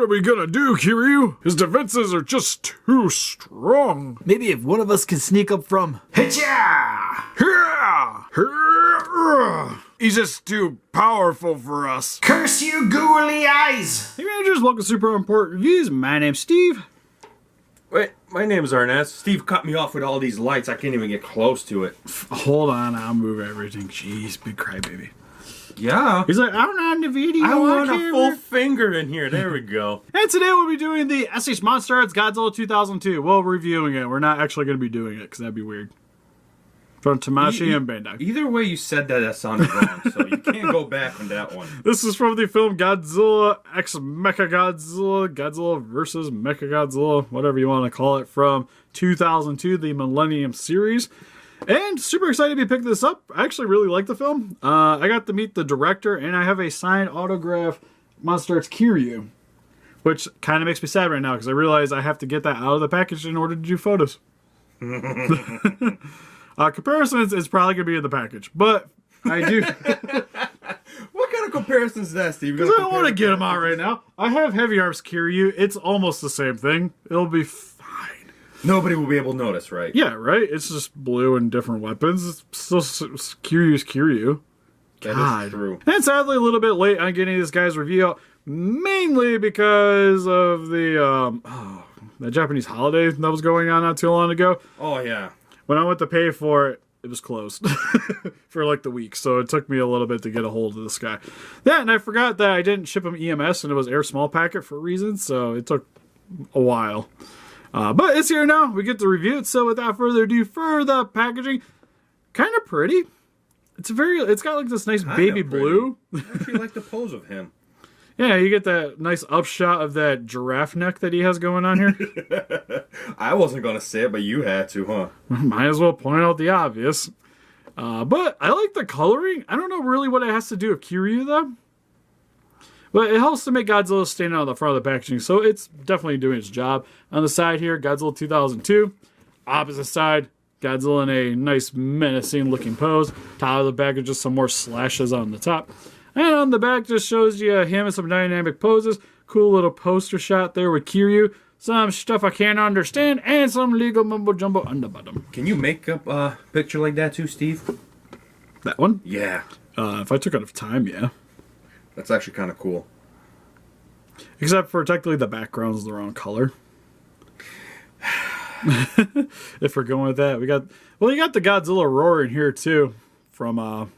what are we gonna do, Kiryu? His defenses are just too strong. Maybe if one of us can sneak up from... He's just too powerful for us. Curse you, googly eyes! Hey managers, welcome to Super Important Reviews. My name's Steve. Wait, my name's Arnett. Steve cut me off with all these lights. I can't even get close to it. Hold on, I'll move everything. Jeez, big crybaby. Yeah. He's like, I'm on the video. I want a full finger in here. There we go. And today we'll be doing the Estus MonsterArts Godzilla 2002. Well, reviewing it. We're not actually going to be doing it because that'd be weird. From Tamashii and Bandai. Either way you said that sounded wrong, so you can't go back on that one. This is from the film Godzilla x MechaGodzilla, Godzilla versus MechaGodzilla, whatever you want to call it, from 2002, the Millennium series. And super excited to be picking this up. I actually really like the film. I got to meet the director, and I have a signed autograph MonsterArts Kiryu, which kind of makes me sad right now because I realize I have to get that out of the package in order to do photos. Comparisons is probably going to be in the package, but I do. What kind of comparisons is that, Steve? Because I don't want to get them out right now. I have Heavy Arms Kiryu. It's almost the same thing. It'll be fine. Nobody will be able to notice, right? Yeah, right? It's just blue and different weapons. It's still Kiryu's Kiryu. That is true. And sadly, a little bit late on getting this guy's review out, mainly because of the Japanese holiday that was going on not too long ago. Oh, yeah. When I went to pay for it, it was closed for like the week. So it took me a little bit to get a hold of this guy. Yeah, and I forgot that I didn't ship him EMS and it was air small packet for reasons. So it took a while. But it's here now. We get to review it. So without further ado, for the packaging, kind of pretty. It's got like this nice baby blue. I actually like the pose of him. Yeah, you get that nice upshot of that giraffe neck that he has going on here. I wasn't going to say it, but you had to, huh? Might as well point out the obvious. But I like the coloring. I don't know really what it has to do with Kiryu, though. But it helps to make Godzilla stand out on the front of the packaging, so it's definitely doing its job. On the side here, Godzilla 2002. Opposite side, Godzilla in a nice menacing looking pose. Top of the package, just some more slashes on the top. And on the back just shows you him in some dynamic poses. Cool little poster shot there with Kiryu. Some stuff I can't understand. And some legal mumbo jumbo on the bottom. Can you make up a picture like that too, Steve? That one? Yeah. If I took out of time, yeah. That's actually kind of cool. Except for technically the background's the wrong color. If we're going with that. You got the Godzilla roar in here too. From, oh,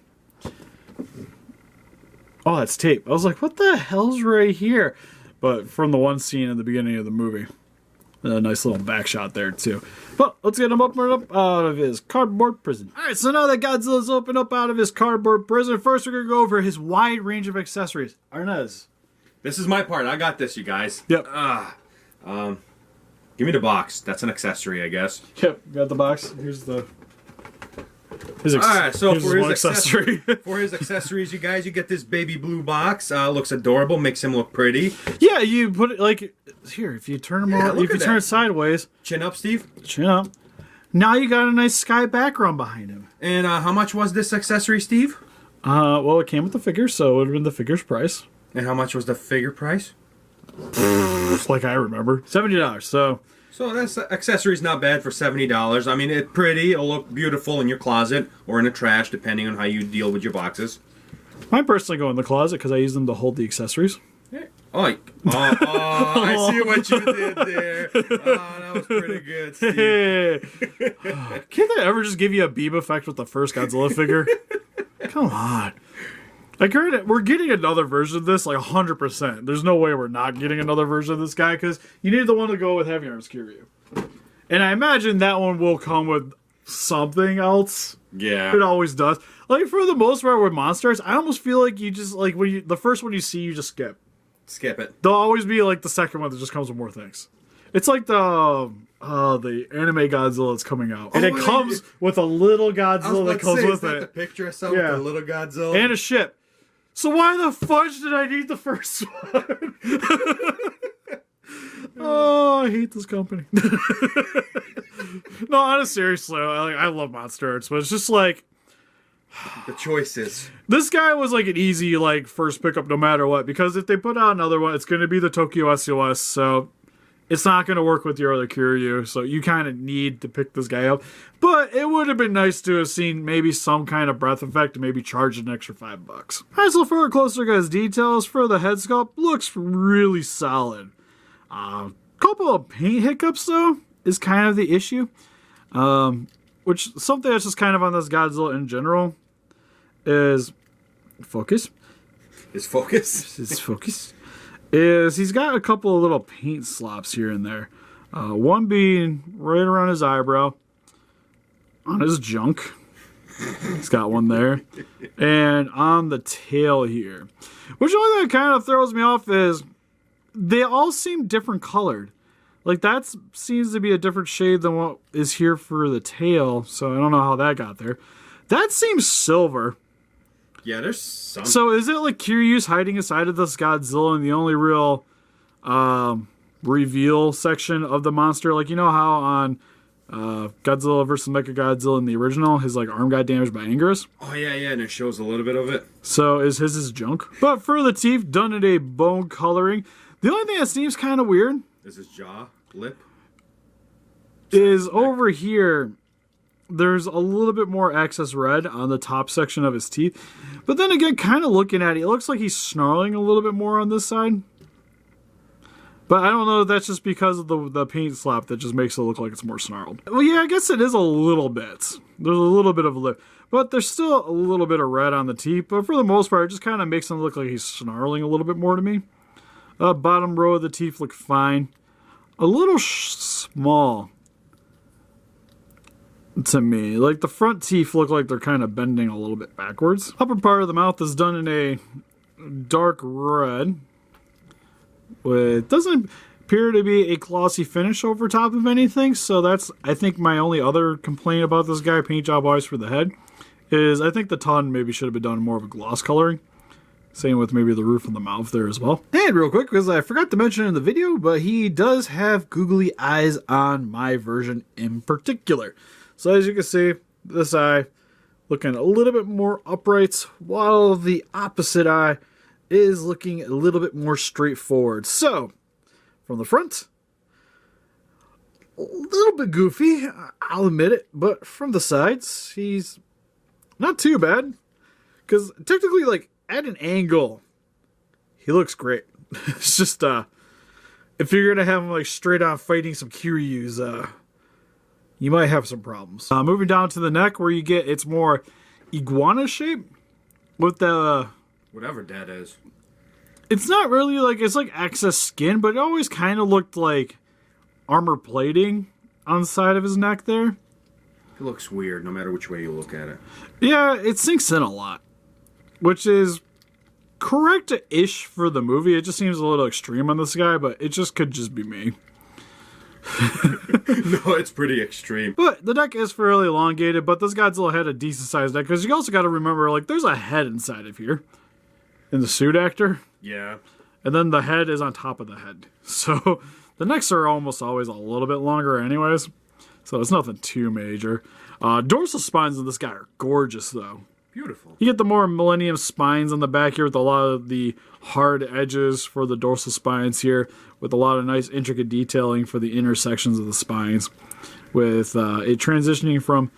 that's tape. I was like, what the hell's right here? But from the one scene in the beginning of the movie. A nice little back shot there, too. But let's get him up out of his cardboard prison. All right, so now that Godzilla's opened up out of his cardboard prison, first we're going to go over his wide range of accessories. Arnez. This is my part. I got this, you guys. Yep. Give me the box. That's an accessory, I guess. Yep, got the box. Here's the... Alright, so for his accessory. For his accessories, you guys, you get this baby blue box. Looks adorable, makes him look pretty. Yeah, you put it like here. If you turn them if you turn it sideways, chin up, Steve. Chin up. Now you got a nice sky background behind him. And how much was this accessory, Steve? Well, it came with the figure, so it would have been the figure's price. And how much was the figure price? Like I remember, $70. So this accessory's not bad for $70. I mean, it's pretty. It'll look beautiful in your closet or in the trash, depending on how you deal with your boxes. I personally go in the closet because I use them to hold the accessories. Oh, I see what you did there. Oh, that was pretty good, Steve. Can't they ever just give you a beam effect with the first Godzilla figure? Come on. I heard we're getting another version of this, like 100%. There's no way we're not getting another version of this guy, because you need the one to go with Heavy Arms Kiryu. And I imagine that one will come with something else. Yeah. It always does. Like, for the most part with MonsterArts, I almost feel like you just, like, when the first one you see, you just skip. Skip it. There'll always be, like, the second one that just comes with more things. It's like the anime Godzilla that's coming out. And it comes with a little Godzilla that comes with it. The picture of something with a little Godzilla. And a ship. So why the fudge did I need the first one? Oh, I hate this company. No, honestly, seriously, I love MonsterArts, but it's just like, The choices. This guy was like an easy like first pickup no matter what, because if they put out another one, it's going to be the Tokyo SOS, so it's not going to work with your other Kiryu, so you kind of need to pick this guy up. But it would have been nice to have seen maybe some kind of breath effect and maybe charge an extra $5. Alright, so for a closer look at his details, for the head sculpt, looks really solid. Couple of paint hiccups though is kind of the issue. Which something that's just kind of on this Godzilla in general is focus. His focus? His focus. Is he's got a couple of little paint slops here and there. One being right around his eyebrow, on his junk. He's got one there. And on the tail here. Which the only thing that kind of throws me off is they all seem different colored. Like that seems to be a different shade than what is here for the tail. So I don't know how that got there. That seems silver. Yeah, there's some. So is it like Kiryu's hiding inside of this Godzilla and the only real reveal section of the monster? Like, you know how on Godzilla vs. MechaGodzilla in the original, his like arm got damaged by Anguirus? Oh, yeah, and it shows a little bit of it. So is his junk? But for the teeth, done in a bone coloring. The only thing that seems kind of weird is his jaw, lip. Is over here, there's a little bit more excess red on the top section of his teeth. But then again, kind of looking at it, it looks like he's snarling a little bit more on this side. But I don't know if that's just because of the paint slap that just makes it look like it's more snarled. Well, yeah, I guess it is a little bit. There's a little bit of a lip. But there's still a little bit of red on the teeth. But for the most part, it just kind of makes him look like he's snarling a little bit more to me. Bottom row of the teeth look fine. A little small to me. Like the front teeth look like they're kind of bending a little bit backwards. Upper part of the mouth is done in a dark red. It doesn't appear to be a glossy finish over top of anything. So that's, I think, my only other complaint about this guy, paint job wise for the head, is I think the tongue maybe should have been done more of a gloss coloring. Same with maybe the roof of the mouth there as well. And real quick, because I forgot to mention in the video, but he does have googly eyes on my version in particular. So as you can see, this eye looking a little bit more upright, while the opposite eye is looking a little bit more straightforward. So, from the front, a little bit goofy, I'll admit it, but from the sides, he's not too bad. Because technically, like, at an angle, he looks great. It's just, if you're going to have him, like, straight on fighting some Kiryus, you might have some problems. Moving down to the neck, where you get, it's more iguana shape with the... whatever that is. It's not really like, it's like excess skin, but it always kind of looked like armor plating on the side of his neck there. It looks weird no matter which way you look at it. Yeah, it sinks in a lot, which is correct-ish for the movie. It just seems a little extreme on this guy, but it just could just be me. No, it's pretty extreme. But the neck is fairly elongated, but this Godzilla had a decent-sized neck, because you also got to remember, like, there's a head inside of here in the suit actor. Yeah. And then the head is on top of the head. So the necks are almost always a little bit longer anyways. So it's nothing too major. Dorsal spines in this guy are gorgeous, though. Beautiful. You get the more Millennium spines on the back here with a lot of the hard edges for the dorsal spines here, with a lot of nice intricate detailing for the intersections of the spines, with it transitioning from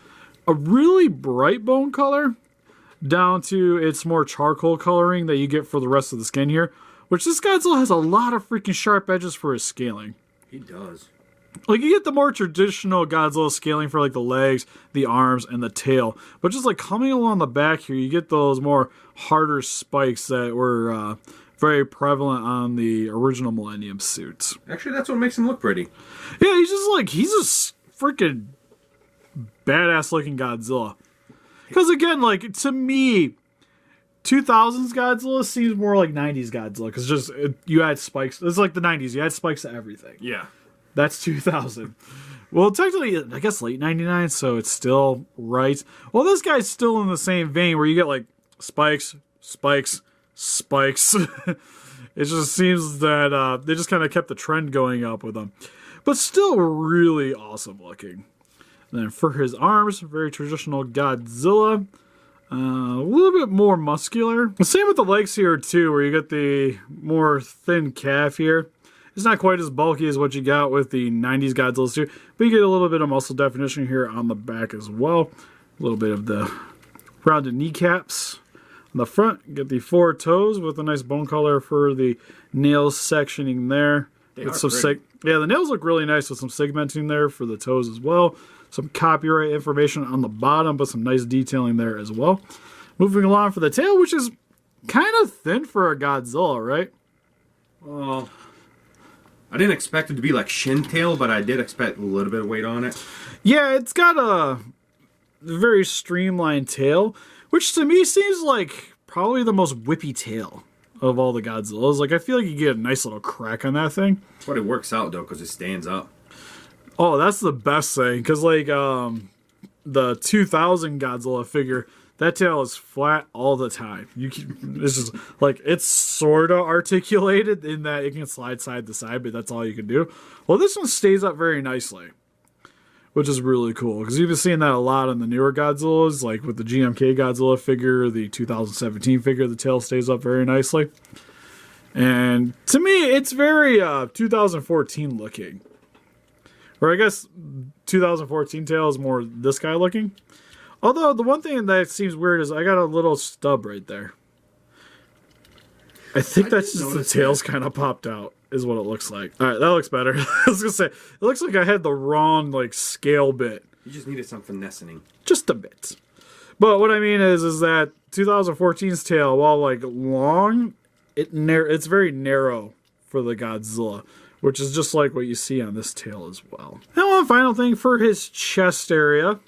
a really bright bone color down to its more charcoal coloring that you get for the rest of the skin here, which this Godzilla has a lot of freaking sharp edges for his scaling. He does. Like, you get the more traditional Godzilla scaling for, like, the legs, the arms, and the tail. But just, like, coming along the back here, you get those more harder spikes that were very prevalent on the original Millennium suits. Actually, that's what makes him look pretty. Yeah, he's just, like, he's a freaking badass-looking Godzilla. Because, again, like, to me, 2000s Godzilla seems more like 90s Godzilla. Because just, you add spikes. It's like the 90s. You add spikes to everything. Yeah. That's 2000. Well, technically, I guess late 99, so it's still right. Well, this guy's still in the same vein where you get, like, spikes, spikes, spikes. It just seems that they just kind of kept the trend going up with them. But still really awesome looking. And then for his arms, very traditional Godzilla. A little bit more muscular. Same with the legs here too, where you get the more thin calf here. It's not quite as bulky as what you got with the 90s Godzilla too, but you get a little bit of muscle definition here on the back as well. A little bit of the rounded kneecaps. On the front, you get the 4 toes with a nice bone color for the nails sectioning there. With some yeah, the nails look really nice with some segmenting there for the toes as well. Some copyright information on the bottom, but some nice detailing there as well. Moving along for the tail, which is kind of thin for a Godzilla, right? Well, I didn't expect it to be like shin tail, but I did expect a little bit of weight on it. Yeah, it's got a very streamlined tail, which to me seems like probably the most whippy tail of all the Godzillas. Like, I feel like you get a nice little crack on that thing. But it works out, though, because it stands up. Oh, that's the best thing. Because, like, the 2000 Godzilla figure, that tail is flat all the time. It's just, like, it's sort of articulated in that it can slide side to side, but that's all you can do. Well, this one stays up very nicely, which is really cool. Because you've been seeing that a lot in the newer Godzillas, like with the GMK Godzilla figure, the 2017 figure, the tail stays up very nicely. And to me, it's very 2014 looking. Or I guess 2014 tail is more this guy looking. Although the one thing that seems weird is I got a little stub right there. I think that's just the tail's kind of popped out, is what it looks like. All right, that looks better. I was gonna say, it looks like I had the wrong like scale bit. You just needed some finessing. Just a bit. But what I mean is that 2014's tail, while like long, it's very narrow for the Godzilla, which is just like what you see on this tail as well. And one final thing for his chest area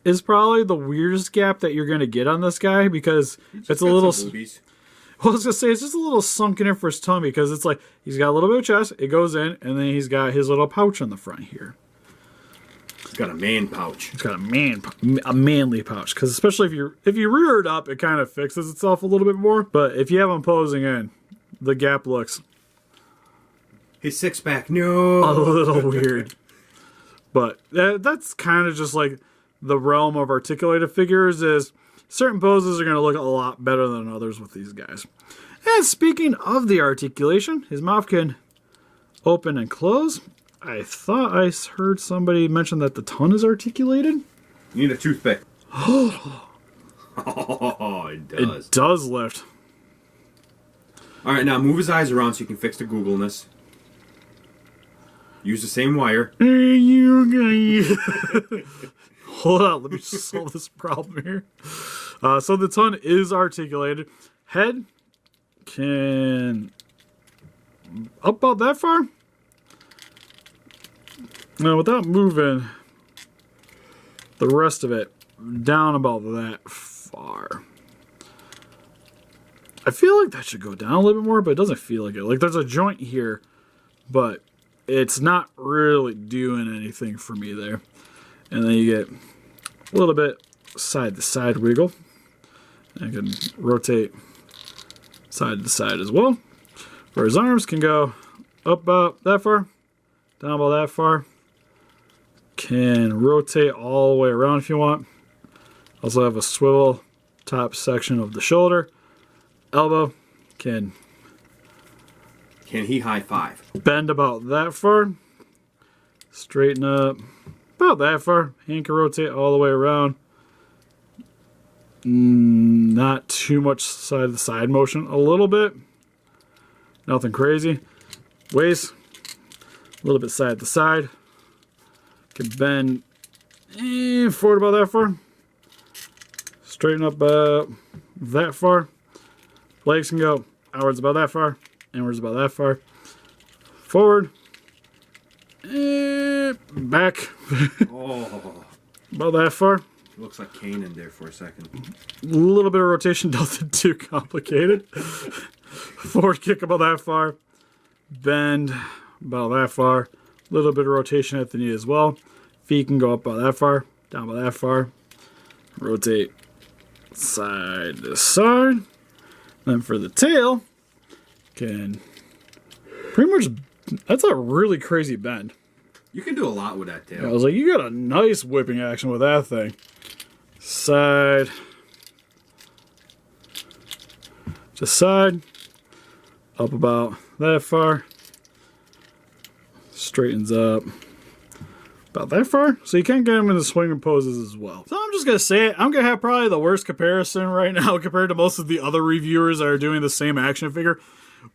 is probably the weirdest gap that you're going to get on this guy, because it's a little... Well, I was going to say, it's just a little sunken in for his tummy, because it's like, he's got a little bit of chest, it goes in, and then he's got his little pouch on the front here. He's got a man pouch. He's got a manly pouch, because especially if you rear it up, it kind of fixes itself a little bit more. But if you have him posing in, the gap looks... His six-pack, no! A little weird. But that's kind of just like the realm of articulated figures, is certain poses are going to look a lot better than others with these guys. And speaking of the articulation, his mouth can open and close. I thought I heard somebody mention that the tongue is articulated. You need a toothpick. Oh, it does. It does lift. All right, now move his eyes around so you can fix the googleness. Use the same wire. Hold on, let me just solve this problem here. So the tongue is articulated. Head can up about that far. Now, without moving the rest of it down about that far. I feel like that should go down a little bit more, but it doesn't feel like it. Like, there's a joint here, but it's not really doing anything for me there. And then you get a little bit side to side wiggle. I can rotate side to side as well. Where his arms can go up about that far, down about that far. Can rotate all the way around if you want. Also have a swivel top section of the shoulder. Elbow can he high five? Bend about that far. Straighten up about that far. Hand can rotate all the way around. Not too much side to side motion. A little bit. Nothing crazy. Waist. A little bit side to side. Can bend forward about that far. Straighten up that far. Legs can go outwards about that far. Inwards about that far. Forward. Back. Oh. About that far. Looks like Kane in there for a second. A little bit of rotation, nothing too complicated. Forward kick about that far. Bend about that far. A little bit of rotation at the knee as well. Feet can go up about that far, down about that far. Rotate side to side. Then for the tail, can pretty much, that's a really crazy bend. You can do a lot with that tail. I was like, you got a nice whipping action with that thing. Side. Just side. Up about that far. Straightens up about that far. So you can get them in the swinging poses as well. So I'm just going to say it. I'm going to have probably the worst comparison right now compared to most of the other reviewers that are doing the same action figure.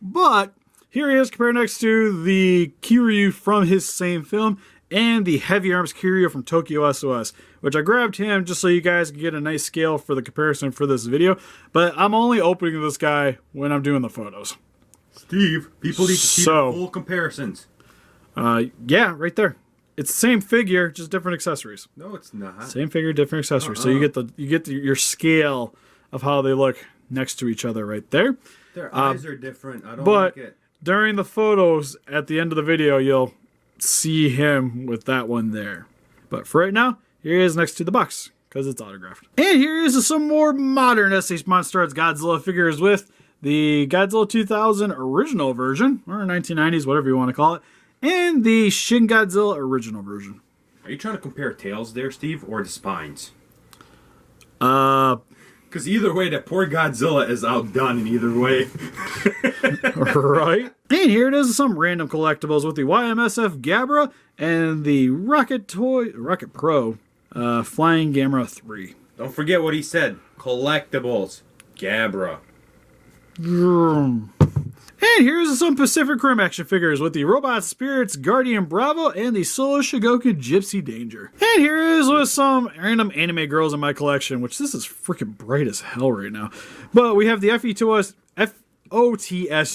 But here he is compared next to the Kiryu from his same film and the Heavy Arms Kiryu from Tokyo SOS, which I grabbed him just so you guys can get a nice scale for the comparison for this video. But I'm only opening this guy when I'm doing the photos. Steve, people need to see the full comparisons. Yeah, right there. It's the same figure, just different accessories. No, it's not. Same figure, different accessories. So you get your scale of how they look next to each other right there. Their eyes are different. I don't but like it. During the photos at the end of the video, you'll see him with that one there. But for right now, here he is next to the box because it's autographed. And here is some more modern Estus MonsterArts Godzilla figures with the Godzilla 2000 original version, or 1990s, whatever you want to call it, and the Shin Godzilla original version. Are you trying to compare tails there, Steve, or the spines? Because either way, that poor Godzilla is outdone in either way. right? And here it is, some random collectibles with the YMSF Gabra and the Rocket Pro Flying Gamera 3. Don't forget what he said. Collectibles. Gabra. And here's some Pacific Rim action figures with the Robot Spirits Guardian Bravo and the Solo Shigoku Gypsy Danger. And here is with some random anime girls in my collection, which this is freaking bright as hell right now. But we have the FOTS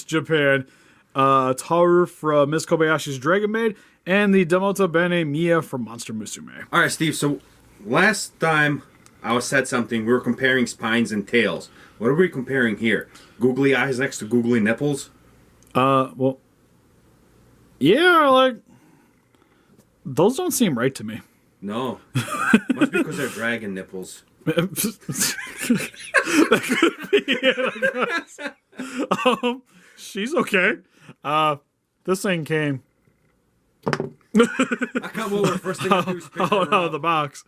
Japan, Taru from Miss Kobayashi's Dragon Maid, and the Demoto Bene Mia from Monster Musume. All right, Steve, so last time I said something, we were comparing spines and tails. What are we comparing here? Googly eyes next to googly nipples? Well, yeah, like, those don't seem right to me. No. Must be because they're dragon nipples. That could be it, I guess. She's okay. This thing came. I come over, first thing I do is pick her out of up. the box.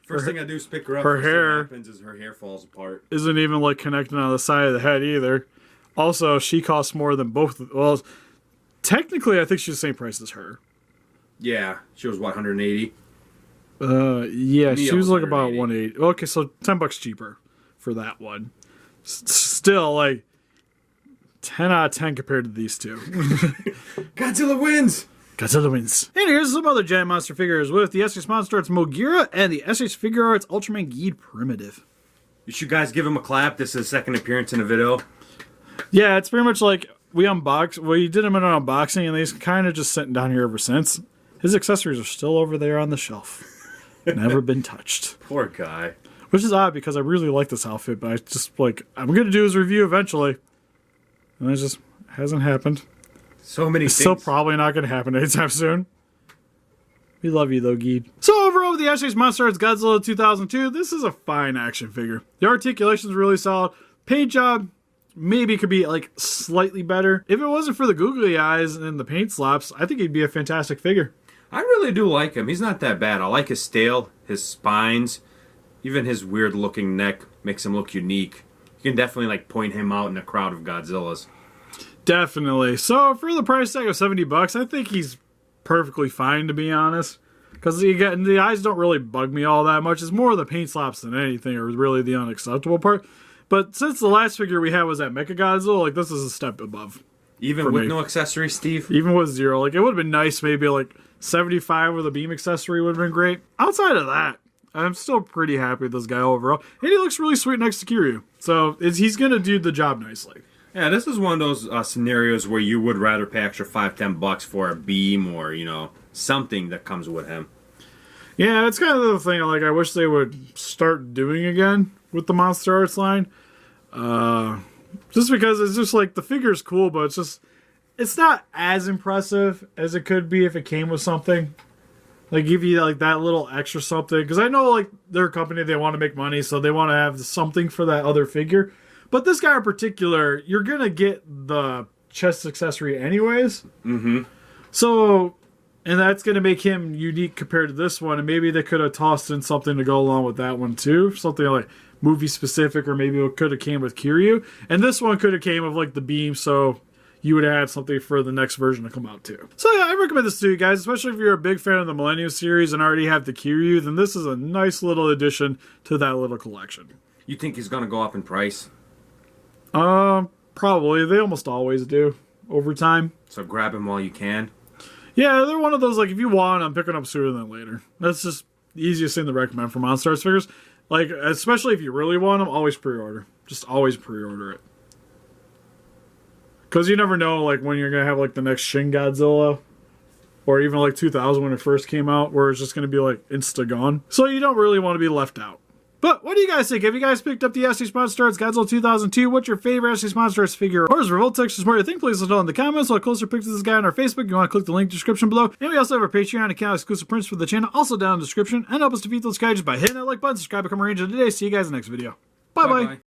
First thing I do is pick her up. Her First thing hair that happens is her hair falls apart. Isn't even like connected on the side of the head either. Also, she costs more than both. Well, technically, I think she's the same price as her. Yeah, she was what, 180? Yeah, she was like about 180. 180. Okay, so $10 cheaper for that one. Still, like 10 out of 10 compared to these two. Godzilla wins! Godzilla wins. And here's some other giant monster figures with the Estus MonsterArts Mogira and the Estus Figuarts Ultraman Geed Primitive. You should guys give him a clap. This is his second appearance in a video. Yeah, it's pretty much like we did him in an unboxing, and he's kind of just sitting down here ever since. His accessories are still over there on the shelf. Never been touched. Poor guy. Which is odd because I really like this outfit, but I just I'm going to do his review eventually. And it just hasn't happened. So many It's things. still probably not going to happen anytime soon. We love you though, Geed. So overall with the Estus MonsterArts Godzilla 2002, this is a fine action figure. The articulation is really solid. Paint job maybe could be like slightly better. If it wasn't for the googly eyes and the paint slops, I think he'd be a fantastic figure. I really do like him. He's not that bad. I like his tail, his spines, even his weird looking neck makes him look unique. You can definitely like point him out in a crowd of Godzillas. Definitely. So for the price tag of $70, I think he's perfectly fine, to be honest. Because the eyes don't really bug me all that much. It's more the paint slops than anything, or really the unacceptable part. But since the last figure we had was that MechaGodzilla, like this is a step above. Even with no accessories, Steve? Even with zero. Like it would have been nice, maybe like 75 with a beam accessory would have been great. Outside of that, I'm still pretty happy with this guy overall. And he looks really sweet next to Kiryu. So he's going to do the job nicely. Yeah, this is one of those scenarios where you would rather pay extra $5-10 for a beam or, something that comes with him. Yeah, it's kind of the thing like I wish they would start doing again with the MonsterArts line. Just because it's just like the figure's cool, but it's not as impressive as it could be if it came with something. Like give you like that little extra something. Because I know like their company, they want to make money, so they want to have something for that other figure. But this guy in particular, you're going to get the chest accessory anyways. Mm-hmm. So And that's going to make him unique compared to this one. And maybe they could have tossed in something to go along with that one too. Something like movie specific, or maybe it could have came with Kiryu. And this one could have came with like the beam, so you would add something for the next version to come out too. So yeah, I recommend this to you guys, especially if you're a big fan of the Millennium series and already have the Kiryu, then this is a nice little addition to that little collection. You think he's gonna go up in price? Probably. They almost always do over time. So grab him while you can. Yeah, they're one of those, like, if you want them, pick it up sooner than later. That's just the easiest thing to recommend for MonsterArts figures. Like, especially if you really want them, always pre-order. Just always pre-order it. Because you never know, like, when you're going to have, like, the next Shin Godzilla. Or even, like, 2000 when it first came out, where it's just going to be, like, insta-gone. So you don't really want to be left out. But what do you guys think? Have you guys picked up the Estus MonsterArts Godzilla 2002? What's your favorite Estus MonsterArts figure? Or is Revolt Texas more your thing? Please let us know in the comments. We'll have closer pictures of this guy on our Facebook. You want to click the link in the description below. And we also have our Patreon account, exclusive prints for the channel, also down in the description. And help us defeat those guys by hitting that like button, subscribe, become a ranger today. See you guys in the next video. Bye-bye.